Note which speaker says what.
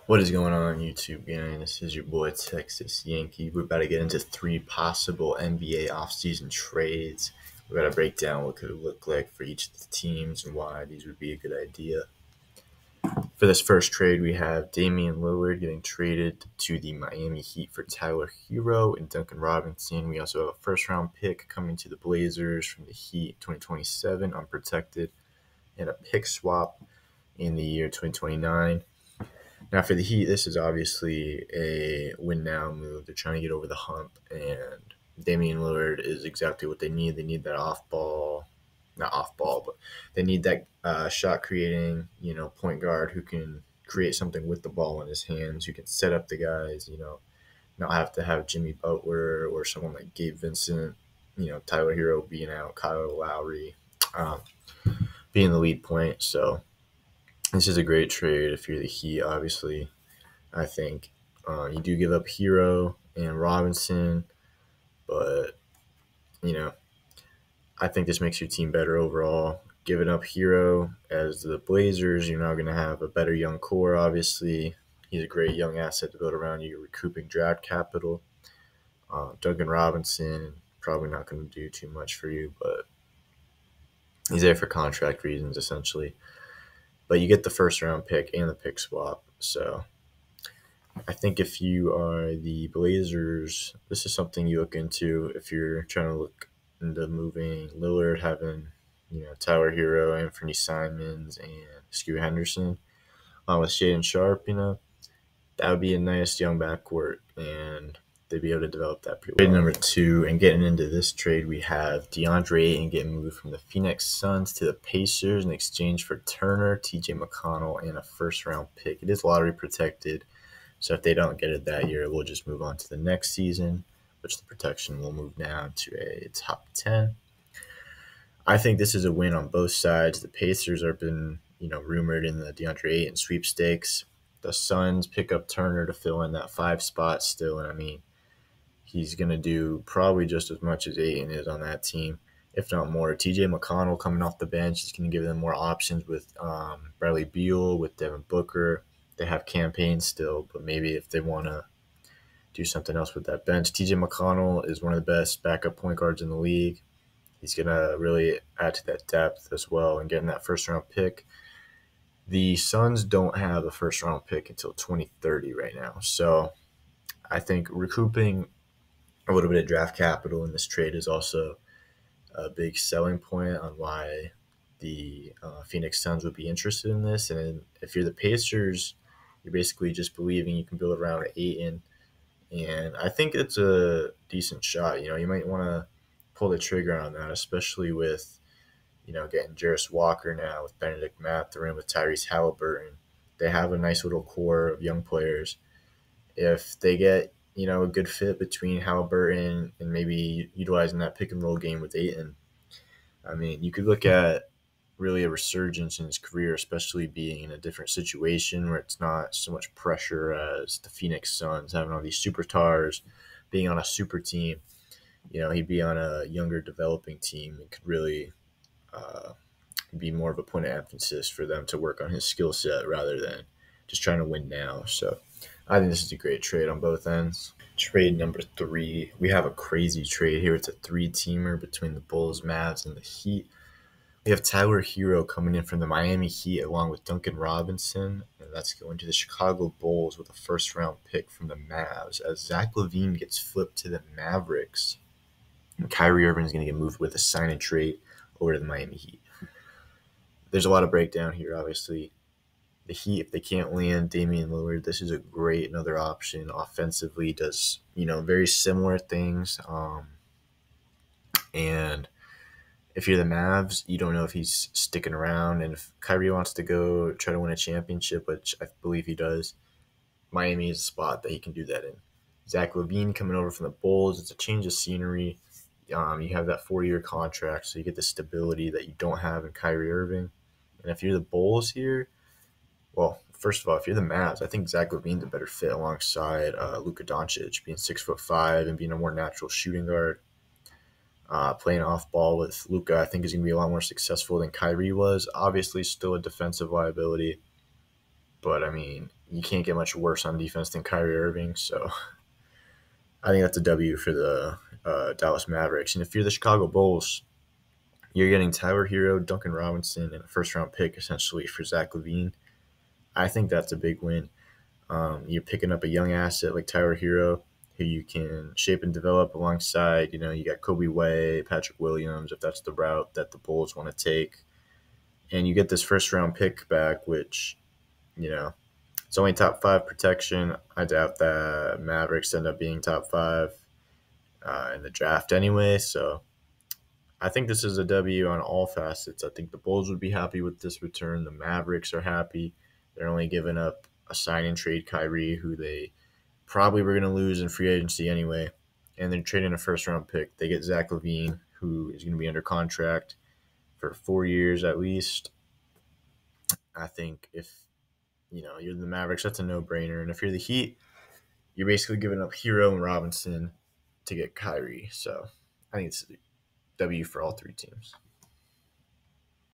Speaker 1: What is going on YouTube, gang? This is your boy Texas Yankee. We're about to get into three possible NBA offseason trades. We're about to break down what could it look like for each of the teams and why these would be a good idea. For this first trade, we have Damian Lillard getting traded to the Miami Heat for Tyler Hero and Duncan Robinson. We also have a first-round pick coming to the Blazers from the Heat 2027, unprotected, and a pick swap in the year 2029. Now, for the Heat, this is obviously a win now move. They're trying to get over the hump, and Damian Lillard is exactly what they need. They need that not off ball, but they need that shot creating, point guard who can create something with the ball in his hands, who can set up the guys, not have to have Jimmy Butler or someone like Gabe Vincent, Tyler Hero being out, Kyle Lowry um, being the lead point. So this is a great trade if you're the Heat, obviously. I think you do give up Hero and Robinson, but you know I think this makes your team better overall. Giving up Hero as the Blazers, you're now going to have a better young core. Obviously, he's a great young asset to build around. You're recouping draft capital. Duncan Robinson probably not going to do too much for you, but he's there for contract reasons essentially. But you get the first round pick and the pick swap, so I think if you are the Blazers, this is something you look into if you're trying to look into moving Lillard, having Tyler Hero, Anthony Simons, and Scoot Henderson with Shaden Sharp. That would be a nice young backcourt, and they'd be able to develop that pretty well. Trade number two, and getting into this trade, we have DeAndre Ayton getting moved from the Phoenix Suns to the Pacers in exchange for Turner, TJ McConnell, and a first-round pick. It is lottery protected. So if they don't get it that year, we'll just move on to the next season, which the protection will move down to a top 10. I think this is a win on both sides. The Pacers have been, rumored in the DeAndre Ayton sweepstakes. The Suns pick up Turner to fill in that 5 spot still, and he's going to do probably just as much as Ayton is on that team, if not more. TJ McConnell coming off the bench is going to give them more options with Bradley Beal, with Devin Booker. They have campaigns still, but maybe if they want to do something else with that bench. TJ McConnell is one of the best backup point guards in the league. He's going to really add to that depth as well and getting that first-round pick. The Suns don't have a first-round pick until 2030 right now, so I think recouping a little bit of draft capital in this trade is also a big selling point on why the Phoenix Suns would be interested in this. And if you're the Pacers, you're basically just believing you can build around Ayton. And I think it's a decent shot. You might want to pull the trigger on that, especially with, getting Jarris Walker now, with Benedict Mathurin, with Tyrese Halliburton. They have a nice little core of young players. If they get, a good fit between Halliburton and maybe utilizing that pick and roll game with Ayton, you could look at really a resurgence in his career, especially being in a different situation where it's not so much pressure as the Phoenix Suns having all these superstars, being on a super team. He'd be on a younger developing team and could really be more of a point of emphasis for them to work on his skill set rather than just trying to win now. So I think this is a great trade on both ends. Trade number three, we have a crazy trade here. It's a 3-teamer between the Bulls, Mavs, and the Heat. We have Tyler Hero coming in from the Miami Heat along with Duncan Robinson, and that's going to the Chicago Bulls with a first-round pick from the Mavs as Zach Lavine gets flipped to the Mavericks. And Kyrie Irving is going to get moved with a sign and trade over to the Miami Heat. There's a lot of breakdown here, obviously. The Heat, if they can't land Damian Lillard, this is a great another option. Offensively, does very similar things, and if you're the Mavs, you don't know if he's sticking around. And if Kyrie wants to go try to win a championship, which I believe he does, Miami is a spot that he can do that in. Zach Lavine coming over from the Bulls, it's a change of scenery. You have that 4-year contract, so you get the stability that you don't have in Kyrie Irving. And if you're the Bulls here, well, first of all, if you're the Mavs, I think Zach Lavine's a better fit alongside Luka Doncic, being 6'5" and being a more natural shooting guard. Playing off ball with Luka, I think, is going to be a lot more successful than Kyrie was. Obviously, still a defensive liability. But, I mean, you can't get much worse on defense than Kyrie Irving. So I think that's a W for the Dallas Mavericks. And if you're the Chicago Bulls, you're getting Tyler Hero, Duncan Robinson, and a first-round pick essentially for Zach Lavine. I think that's a big win. You're picking up a young asset like Tyler Hero, who you can shape and develop alongside. You got Kobe Way, Patrick Williams, if that's the route that the Bulls want to take. And you get this first-round pick back, which, it's only top 5 protection. I doubt that Mavericks end up being top 5 in the draft anyway. So I think this is a W on all facets. I think the Bulls would be happy with this return. The Mavericks are happy. They're only giving up a sign and trade Kyrie, who they probably were going to lose in free agency anyway. And they're trading a first-round pick. They get Zach Lavine, who is going to be under contract for 4 years at least. I think if you're the Mavericks, that's a no-brainer. And if you're the Heat, you're basically giving up Hero and Robinson to get Kyrie. So I think it's a W for all 3 teams.